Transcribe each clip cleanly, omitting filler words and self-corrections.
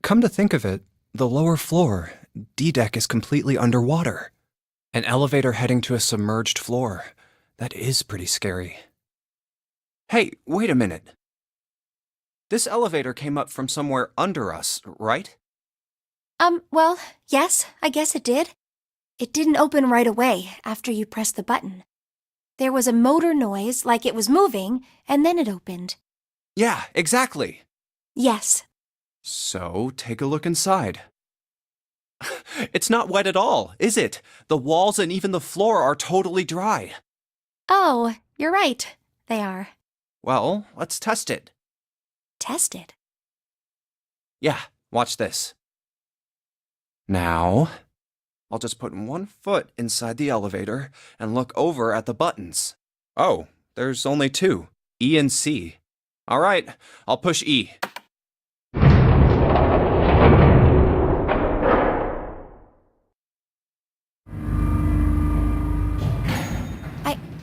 Come to think of it, the lower floor, D deck, is completely underwater. An elevator heading to a submerged floor. That is pretty scary. Hey, wait a minute. This elevator came up from somewhere under us, right? Well, yes, I guess it did. It didn't open right away after you pressed the button. There was a motor noise like it was moving, and then it opened. Yeah, exactly. Yes. So, take a look inside. It's not wet at all, is it? The walls and even the floor are totally dry. Oh, you're right. They are. Well, let's test it. Tested. Yeah, watch this. Now, I'll just put one foot inside the elevator and look over at the buttons. Oh, there's only two, E and C. All right, I'll push E.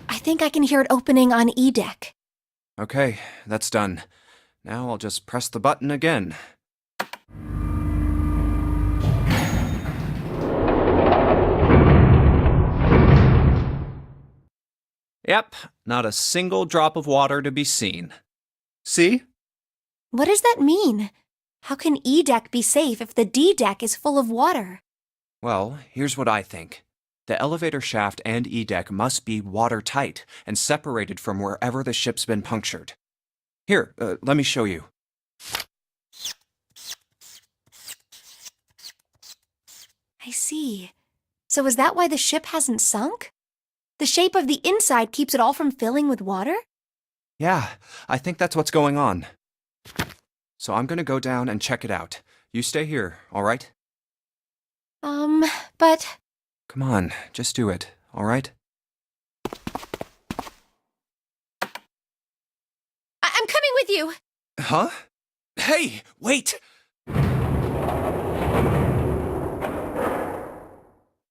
I think I can hear it opening on E deck. Okay, that's done. Now I'll just press the button again. Yep, not a single drop of water to be seen. See? What does that mean? How can E deck be safe if the D deck is full of water? Well, here's what I think. The elevator shaft and E deck must be watertight and separated from wherever the ship's been punctured. Here, let me show you. I see. So is that why the ship hasn't sunk? The shape of the inside keeps it all from filling with water? Yeah, I think that's what's going on. So I'm gonna go down and check it out. You stay here, all right? But... Come on, just do it, all right? I'm coming with you! Huh? Hey, wait!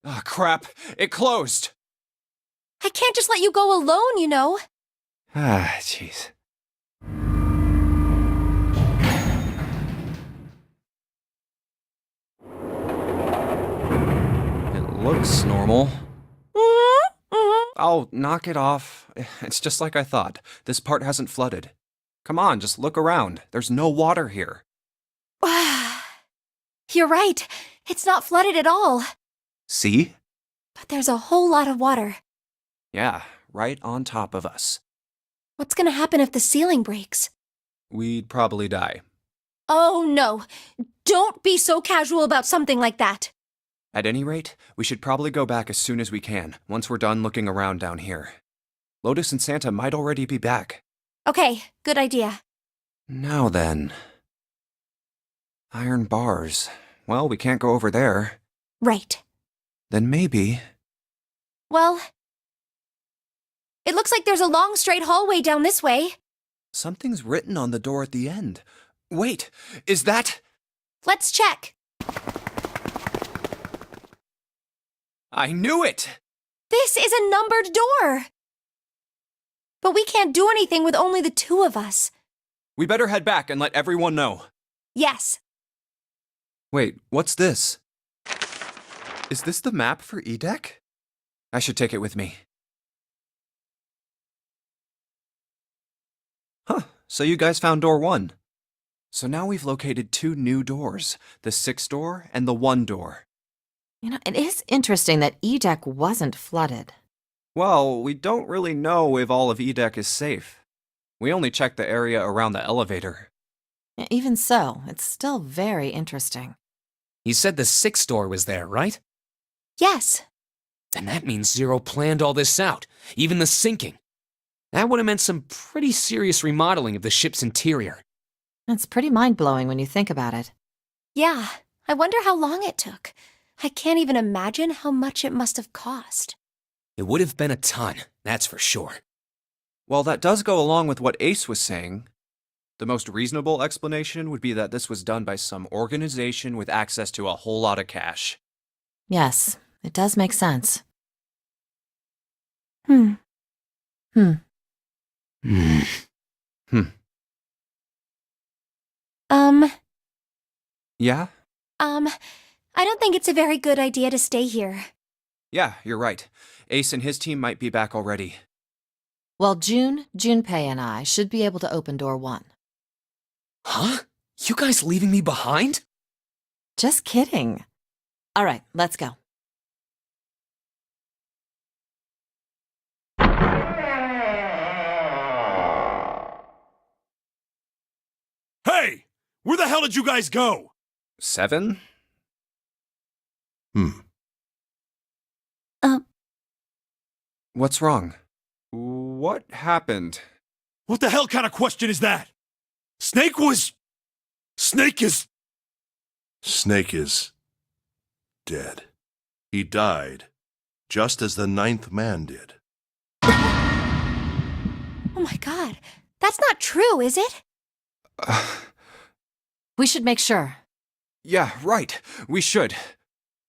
Ah, crap, it closed! I can't just let you go alone, you know. Ah, jeez. It looks normal. Oh, knock it off. It's just like I thought. This part hasn't flooded. Come on, just look around. There's no water here. You're right. It's not flooded at all. See? But there's a whole lot of water. Yeah, right on top of us. What's gonna happen if the ceiling breaks? We'd probably die. Oh, no. Don't be so casual about something like that. At any rate, we should probably go back as soon as we can, once we're done looking around down here. Lotus and Santa might already be back. Okay, good idea. Now then. Iron bars. Well, we can't go over there. Right. Then maybe... Well, it looks like there's a long straight hallway down this way. Something's written on the door at the end. Wait, is that... Let's check. I knew it! This is a numbered door. But we can't do anything with only the two of us. We better head back and let everyone know. Yes. Wait, what's this? Is this the map for E deck? I should take it with me. Huh, so you guys found door 1. So now we've located 2 new doors, the 6 door and the 1 door. You know, it is interesting that E deck wasn't flooded. Well, we don't really know if all of E deck is safe. We only checked the area around the elevator. Even so, it's still very interesting. You said the 6th door was there, right? Yes. Then that means Zero planned all this out, even the sinking. That would have meant some pretty serious remodeling of the ship's interior. It's pretty mind-blowing when you think about it. Yeah, I wonder how long it took. I can't even imagine how much it must have cost. It would have been a ton, that's for sure. Well, that does go along with what Ace was saying. The most reasonable explanation would be that this was done by some organization with access to a whole lot of cash. Yes, it does make sense. Hmm. Hmm. Hmm. Hmm. Yeah? I don't think it's a very good idea to stay here. Yeah, you're right. Ace and his team might be back already. Well, Junpei, and I should be able to open door 1. Huh? You guys leaving me behind? Just kidding. All right, let's go. Hey! Where the hell did you guys go? 7? What's wrong? What happened? What the hell kind of question is that? Snake is... Snake is dead. He died, just as the 9th man did. Oh my god. That's not true, is it? We should make sure. Yeah, right. We should.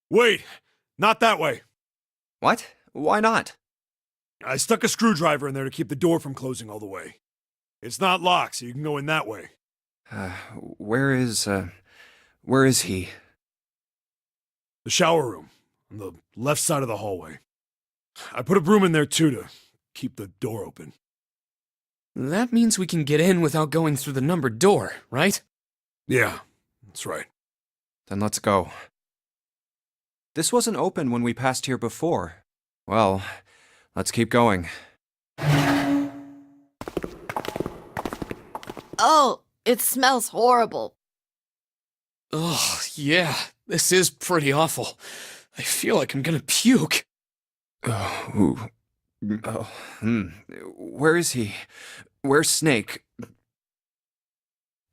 Wait, not that way. What? Why not? I stuck a screwdriver in there to keep the door from closing all the way. It's not locked, so you can go in that way. Where is he? The shower room, on the left side of the hallway. I put a broom in there too to keep the door open. That means we can get in without going through the numbered door, right? Yeah, that's right. Then let's go. This wasn't open when we passed here before. Well, let's keep going. Oh, it smells horrible. Ugh, yeah, this is pretty awful. I feel like I'm gonna puke. Where is he? Where's Snake?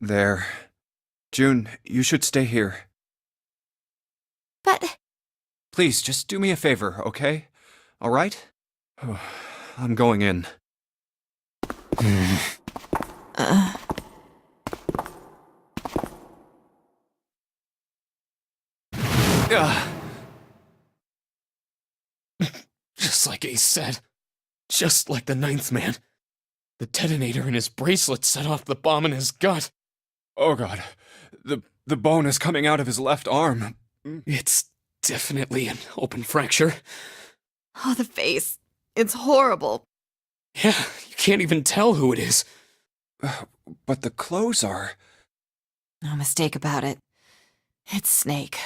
There. June, you should stay here. But Please, just do me a favor, okay? All right? I'm going in. Just like Ace said. Just like the 9th man. The detonator in his bracelet set off the bomb in his gut. Oh god. The bone is coming out of his left arm. It's definitely an open fracture. Oh, the face. It's horrible. Yeah, you can't even tell who it is. But the clothes are... No mistake about it. It's Snake.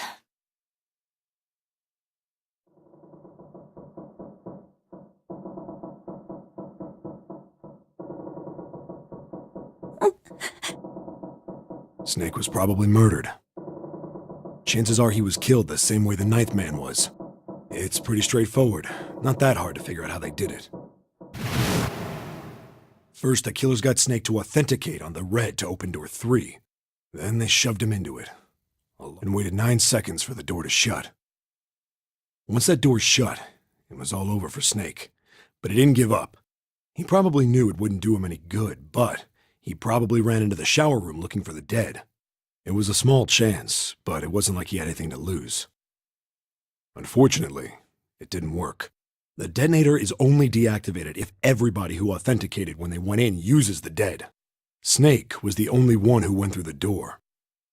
Snake was probably murdered. Chances are he was killed the same way the 9th man was. It's pretty straightforward. Not that hard to figure out how they did it. First, the killers got Snake to authenticate on the red to open door 3. Then they shoved him into it, and waited 9 seconds for the door to shut. Once that door shut, it was all over for Snake. But he didn't give up. He probably knew it wouldn't do him any good, but he probably ran into the shower room looking for the dead. It was a small chance, but it wasn't like he had anything to lose. Unfortunately, it didn't work. The detonator is only deactivated if everybody who authenticated when they went in uses the dead. Snake was the only one who went through the door.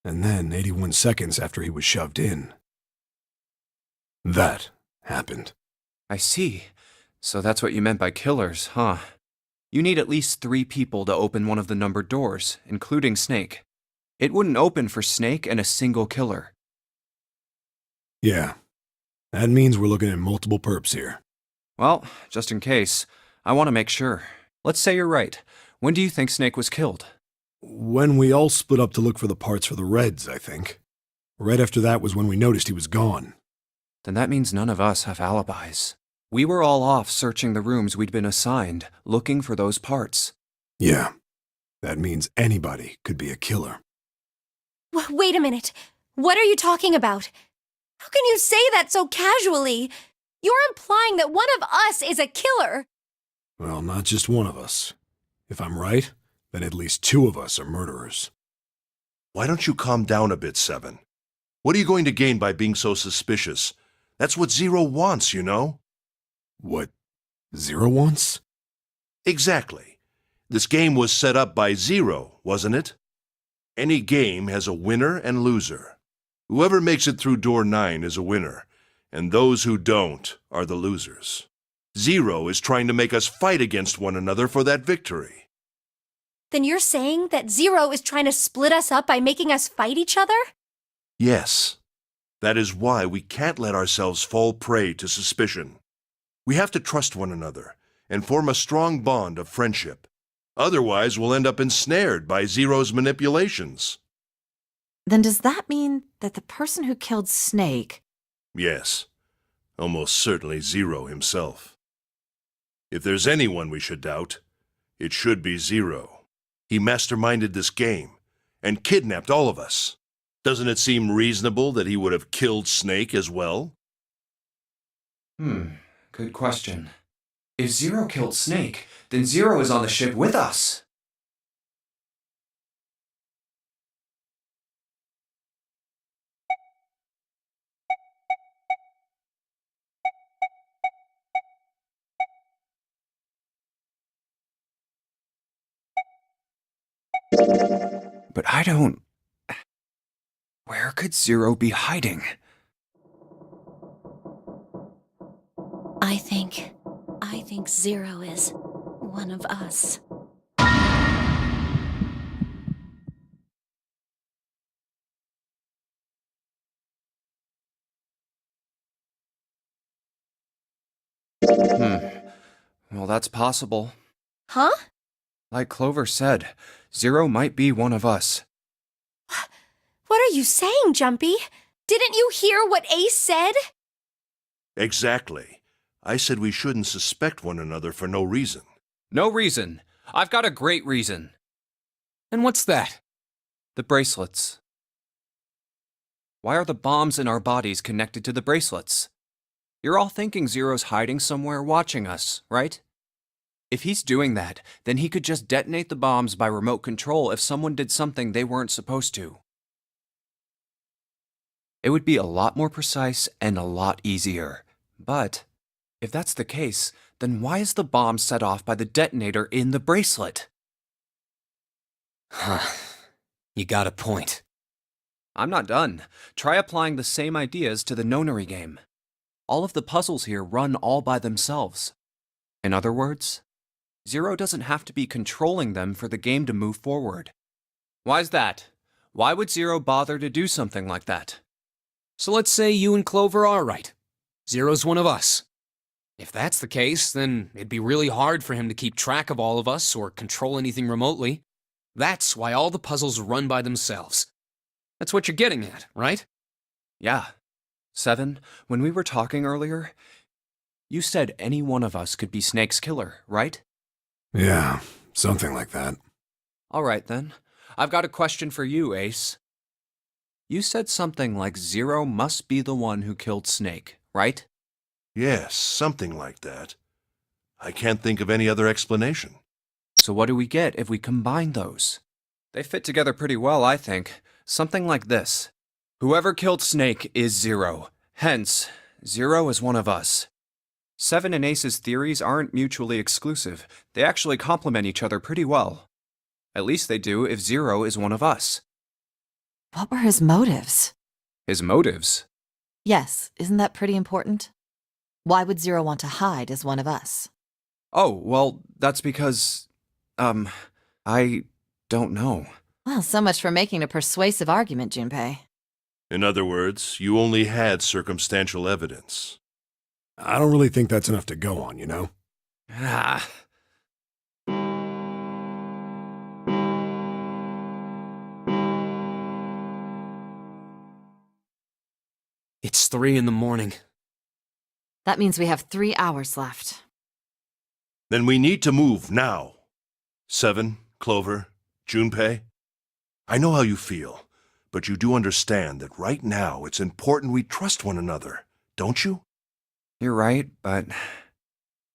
And then, 81 seconds after he was shoved in, that happened. I see. So that's what you meant by killers, huh? You need at least 3 people to open one of the numbered doors, including Snake. It wouldn't open for Snake and a single killer. Yeah. That means we're looking at multiple perps here. Well, just in case, I want to make sure. Let's say you're right. When do you think Snake was killed? When we all split up to look for the parts for the Reds, I think. Right after that was when we noticed he was gone. Then that means none of us have alibis. We were all off searching the rooms we'd been assigned, looking for those parts. Yeah. That means anybody could be a killer. wait a minute. What are you talking about? How can you say that so casually? You're implying that one of us is a killer. Well, not just one of us. If I'm right, then at least 2 of us are murderers. Why don't you calm down a bit, 7? What are you going to gain by being so suspicious? That's what Zero wants, you know? What Zero wants? Exactly. This game was set up by Zero, wasn't it? Any game has a winner and loser. Whoever makes it through door 9 is a winner, and those who don't are the losers. Zero is trying to make us fight against one another for that victory. Then you're saying that Zero is trying to split us up by making us fight each other? Yes. That is why we can't let ourselves fall prey to suspicion. We have to trust one another and form a strong bond of friendship. Otherwise, we'll end up ensnared by Zero's manipulations. Then does that mean that the person who killed Snake... Yes. Almost certainly Zero himself. If there's anyone we should doubt, it should be Zero. He masterminded this game and kidnapped all of us. Doesn't it seem reasonable that he would have killed Snake as well? Good question. If Zero killed Snake, then Zero is on the ship with us. But I don't... Where could Zero be hiding? I think Zero is one of us. Well, that's possible. Huh? Like Clover said, Zero might be one of us. What are you saying, Jumpy? Didn't you hear what Ace said? Exactly. I said we shouldn't suspect one another for no reason. No reason. I've got a great reason. And what's that? The bracelets. Why are the bombs in our bodies connected to the bracelets? You're all thinking Zero's hiding somewhere watching us, right? If he's doing that, then he could just detonate the bombs by remote control if someone did something they weren't supposed to. It would be a lot more precise and a lot easier. But if that's the case, then why is the bomb set off by the detonator in the bracelet? Huh. You got a point. I'm not done. Try applying the same ideas to the Nonary game. All of the puzzles here run all by themselves. In other words, Zero doesn't have to be controlling them for the game to move forward. Why's that? Why would Zero bother to do something like that? So let's say you and Clover are right. Zero's one of us. If that's the case, then it'd be really hard for him to keep track of all of us or control anything remotely. That's why all the puzzles run by themselves. That's what you're getting at, right? Yeah. 7, when we were talking earlier, you said any one of us could be Snake's killer, right? Yeah, something like that. All right, then. I've got a question for you, Ace. You said something like Zero must be the one who killed Snake, right? Yes, something like that. I can't think of any other explanation. So what do we get if we combine those? They fit together pretty well, I think. Something like this. Whoever killed Snake is Zero. Hence, Zero is one of us. 7 and Ace's theories aren't mutually exclusive. They actually complement each other pretty well. At least they do if Zero is one of us. What were his motives? His motives? Yes, isn't that pretty important? Why would Zero want to hide as one of us? Oh, well, that's because... I don't know. Well, so much for making a persuasive argument, Junpei. In other words, you only had circumstantial evidence. I don't really think that's enough to go on, you know? Ah. It's 3 in the morning. That means we have 3 hours left. Then we need to move now. 7, Clover, Junpei. I know how you feel, but you do understand that right now it's important we trust one another, don't you? You're right, but...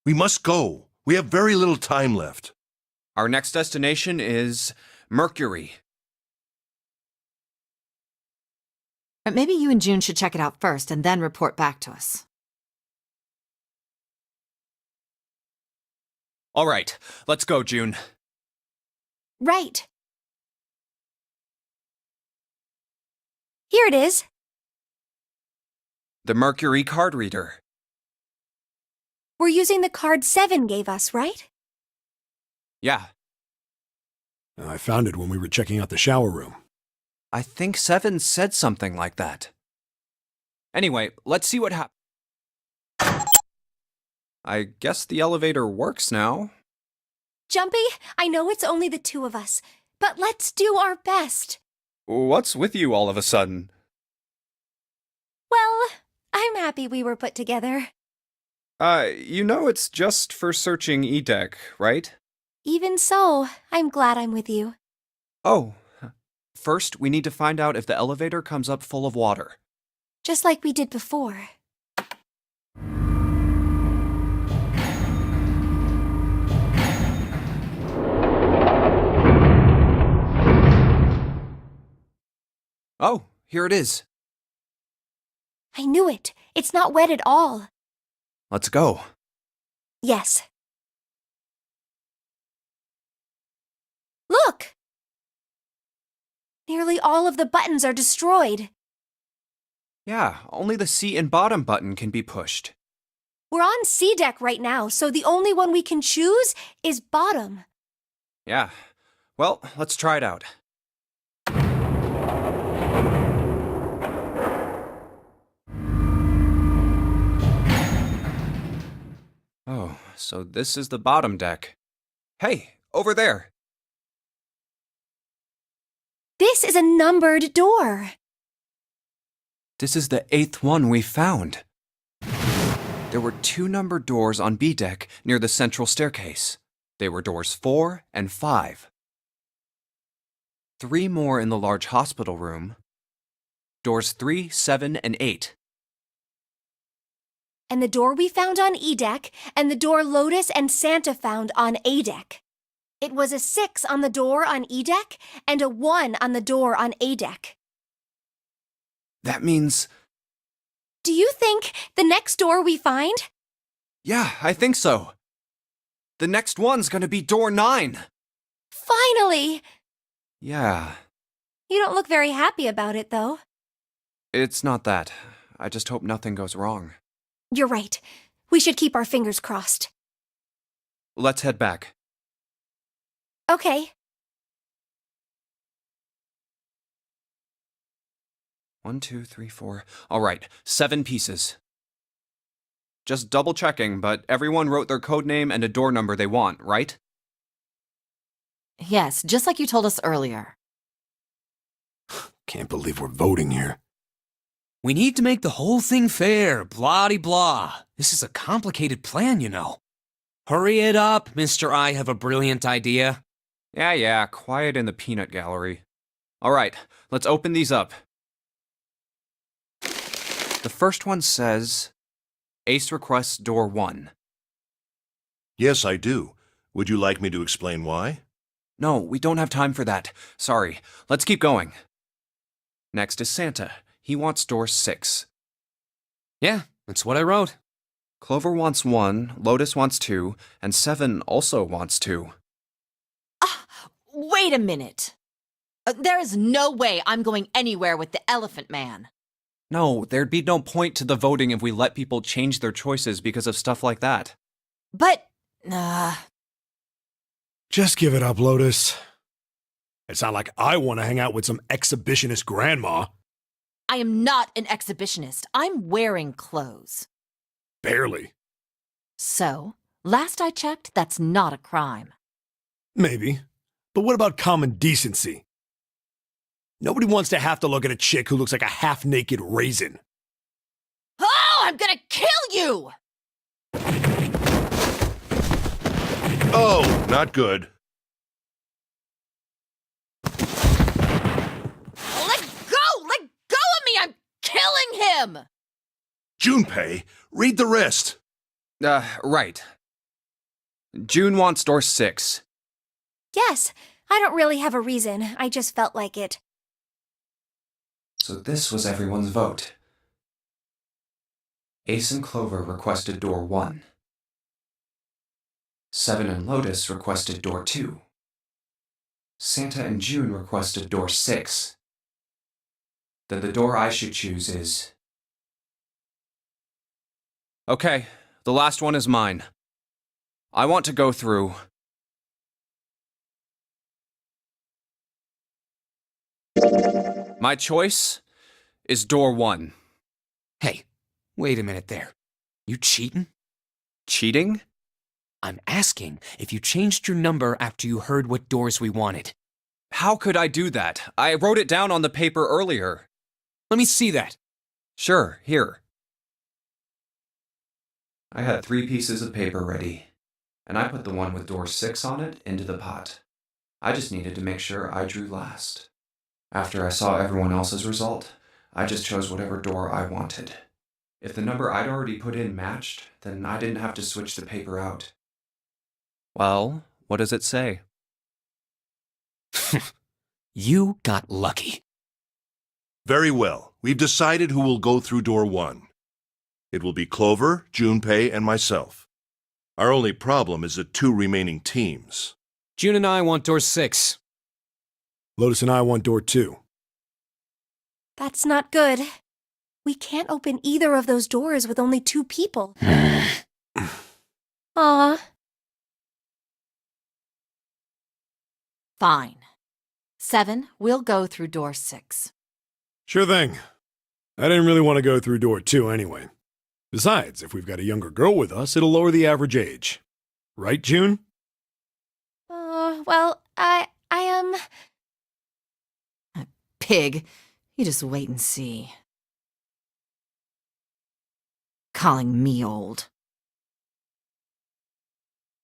We must go. We have very little time left. Our next destination is Mercury. Or maybe you and June should check it out first and then report back to us. All right, let's go, June. Right. Here it is. The Mercury card reader. We're using the card 7 gave us, right? Yeah, I found it when we were checking out the shower room. I think 7 said something like that. Anyway, let's see what happens. I guess the elevator works now. Jumpy, I know it's only the two of us, but let's do our best. What's with you all of a sudden? Well, I'm happy we were put together. It's just for searching E-Deck, right? Even so, I'm glad I'm with you. Oh, first we need to find out if the elevator comes up full of water. Just like we did before. Oh, here it is. I knew it. It's not wet at all. Let's go. Yes. Look! Nearly all of the buttons are destroyed. Yeah, only the seat and bottom button can be pushed. We're on C deck right now, so the only one we can choose is bottom. Yeah. Well, let's try it out. Oh, so this is the bottom deck. Hey, over there. This is a numbered door. This is the 8th one we found. There were 2 numbered doors on B deck near the central staircase. They were doors 4 and 5. 3 more in the large hospital room. Doors 3, 7, and 8. And the door we found on E deck, and the door Lotus and Santa found on A deck. It was a 6 on the door on E deck, and a 1 on the door on A deck. That means... Do you think the next door we find? Yeah, I think so. The next one's gonna be door 9. Finally! Yeah, You don't look very happy about it, though. it's not that. I just hope nothing goes wrong. You're right. We should keep our fingers crossed. Let's head back. Okay. 1, 2, 3, 4. All right, 7 pieces. Just double checking, but everyone wrote their code name and a door number they want, right? Yes, just like you told us earlier. Can't believe we're voting here. We need to make the whole thing fair, blah-de-blah. This is a complicated plan, you know. Hurry it up, Mr. I have a brilliant idea. Yeah, quiet in the peanut gallery. All right, let's open these up. The first one says, Ace requests door 1. Yes, I do. Would you like me to explain why? No, we don't have time for that. Sorry, let's keep going. Next is Santa. He wants door 6. Yeah, that's what I wrote. Clover wants 1, Lotus wants 2, and 7 also wants 2. Wait a minute. There is no way I'm going anywhere with the Elephant Man. No, there'd be no point to the voting if we let people change their choices because of stuff like that. But, Just give it up, Lotus. It's not like I want to hang out with some exhibitionist grandma. I am not an exhibitionist. I'm wearing clothes. Barely. So, last I checked, that's not a crime. Maybe. But what about common decency? Nobody wants to have to look at a chick who looks like a half-naked raisin. Oh, I'm gonna kill you! Oh, not good. Let go! Let go of me! I'm killing him! Junpei, read the rest. Right. June wants door 6. Yes, I don't really have a reason. I just felt like it. So this was everyone's vote. Ace and Clover requested door 1. 7 and Lotus requested door 2. Santa and June requested door 6. Then the door I should choose is Okay, the last one is mine. I want to go through. My choice is door 1. Hey, wait a minute there. You cheating? Cheating? I'm asking if you changed your number after you heard what doors we wanted. How could I do that? I wrote it down on the paper earlier. Let me see that. Sure, here. I had 3 pieces of paper ready, and I put the one with door 6 on it into the pot. I just needed to make sure I drew last. After I saw everyone else's result, I just chose whatever door I wanted. If the number I'd already put in matched, then I didn't have to switch the paper out. Well, what does it say? You got lucky. Very well. We've decided who will go through door 1. It will be Clover, Junpei, and myself. Our only problem is the 2 remaining teams. June and I want door 6. Lotus and I want door 2. That's not good. We can't open either of those doors with only 2 people. Aw. Fine. 7, we'll go through door 6. Sure thing. I didn't really want to go through door 2 anyway. Besides, if we've got a younger girl with us, it'll lower the average age. Right, June? Well, I Pig, you just wait and see. Calling me old.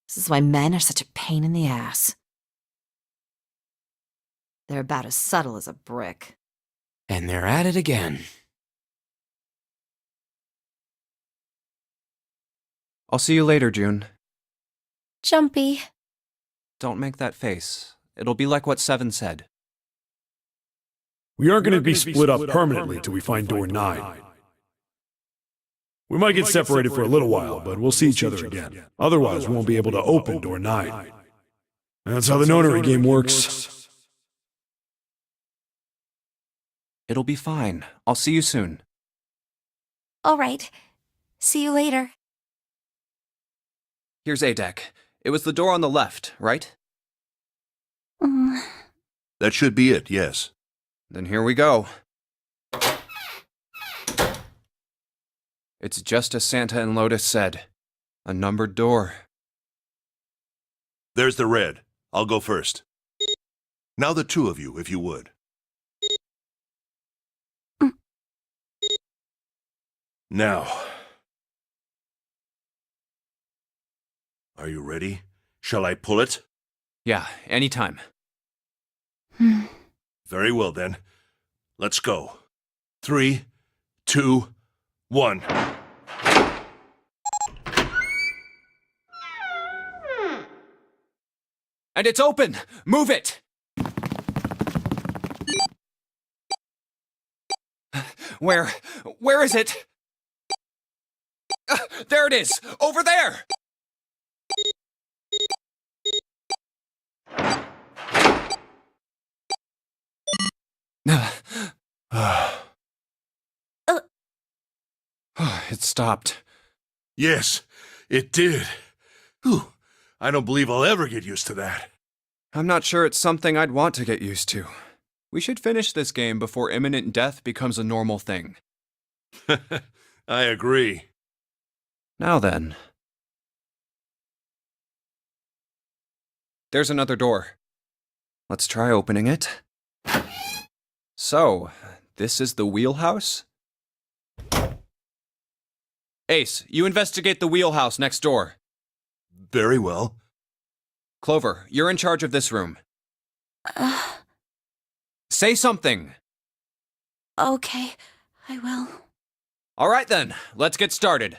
This is why men are such a pain in the ass. They're about as subtle as a brick. And they're at it again. I'll see you later, June. Jumpy. Don't make that face. It'll be like what 7 said. We aren't going to be split up permanently till we find door 9. We might get separated for a little while, but we'll see each other again. Otherwise, we won't be able to open door 9. That's how the notary game works. It'll be fine. I'll see you soon. All right. See you later. Here's A deck. It was the door on the left, right? That should be it, yes. Then here we go. It's just as Santa and Lotus said. A numbered door. There's the red. I'll go first. Now the 2 of you, if you would. Now. Are you ready? Shall I pull it? Yeah, anytime. Very well then. Let's go. 3, 2, 1. And it's open! Move it! Where is it? There it is! Over there! It stopped. Yes, it did. Whew. I don't believe I'll ever get used to that. I'm not sure it's something I'd want to get used to. We should finish this game before imminent death becomes a normal thing. I agree. Now then. There's another door. Let's try opening it. So, this is the wheelhouse? Ace, you investigate the wheelhouse next door. Very well. Clover, you're in charge of this room. Say something! Okay, I will. All right then, let's get started.